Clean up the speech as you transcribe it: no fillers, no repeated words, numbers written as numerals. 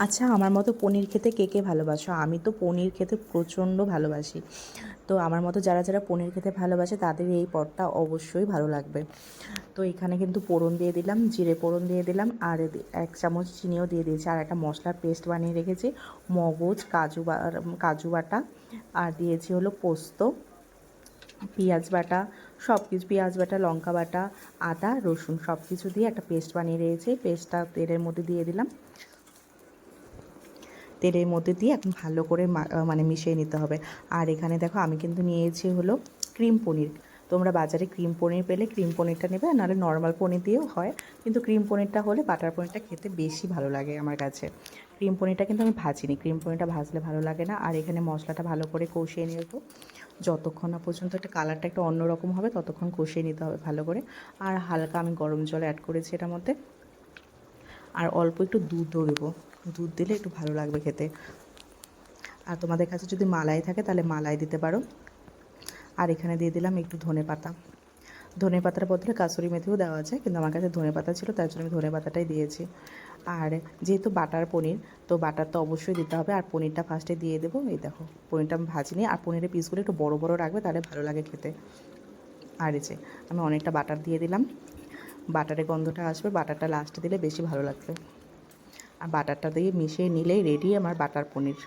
আচ্ছা, আমার মতো পনির খেতে কে কে ভালোবাসো? আমি তো পনির খেতে প্রচণ্ড ভালোবাসি। তো আমার মতো যারা যারা পনির খেতে ভালোবাসে তাদের এই পদটা অবশ্যই ভালো লাগবে। তো এখানে কিন্তু ফোড়ন দিয়ে দিলাম, জিরে ফোড়ন দিয়ে দিলাম, আর 1 চামচ চিনিও দিয়ে দিয়েছি, আর একটা মশলার পেস্ট বানিয়ে রেখেছি, মগজ, কাজু বাটা, আর দিয়েছি হলো পোস্ত, পেঁয়াজ বাটা, সব কিছু, পেঁয়াজ বাটা, লঙ্কা বাটা, আদা রসুন সব কিছু দিয়ে একটা পেস্ট বানিয়ে রেখেছি। পেস্টটা তেলের মধ্যে দিয়ে দিলাম। তেলের মধ্যে দিয়ে এখন ভালো করে মানে মিশিয়ে নিতে হবে। আর এখানে দেখো আমি কিন্তু নিয়েছি হলো ক্রিম পনির। তোমরা বাজারে ক্রিম পনির পেলে ক্রিম পনিরটা নেবে, আর নাহলে নর্মাল পনির দিয়েও হয়, কিন্তু ক্রিম পনিরটা হলে বাটার পনিরটা খেতে বেশি ভালো লাগে আমার কাছে। ক্রিম পনিরটা কিন্তু আমি ভাজিনি, ক্রিম পনিরটা ভাজলে ভালো লাগে না। আর এখানে মশলাটা ভালো করে কষিয়ে নেব, যতক্ষণ না পর্যন্ত একটা কালারটা একটা অন্যরকম হবে ততক্ষণ কষিয়ে নিতে হবে ভালো করে। আর হালকা আমি গরম জল অ্যাড করেছি এটার মধ্যে, আর অল্প একটু দুধও দেবো, দুধ দিলে একটু ভালো লাগবে খেতে। আর তোমাদের কাছে যদি মালাই থাকে তাহলে মালাই দিতে পারো। আর এখানে দিয়ে দিলাম একটু ধনেপাতা, ধনেপাতার বদলে কাসুরি মেথিও দেওয়া যায়, কিন্তু আমার কাছে ধনেপাতা ছিল তার জন্য আমি ধনেপাতাটাই দিয়েছি। আর যেহেতু বাটার পনির, তো বাটার তো অবশ্যই দিতে হবে। আর পনিরটা ফার্স্টে দিয়ে দেবো। এই দেখো পনিরটা আমি ভাজিনি, আর পনিরের পিসগুলো একটু বড় বড় রাখবে, তাহলে ভালো লাগে খেতে। আর এই যে আমি অনেকটা বাটার দিয়ে দিলাম, বাটারের গন্ধটা আসবে, বাটারটা লাস্টে দিলে বেশি ভালো লাগবে। আর বাটারটা দিয়ে মিশিয়ে নিলেই রেডি আমার বাটার পনির।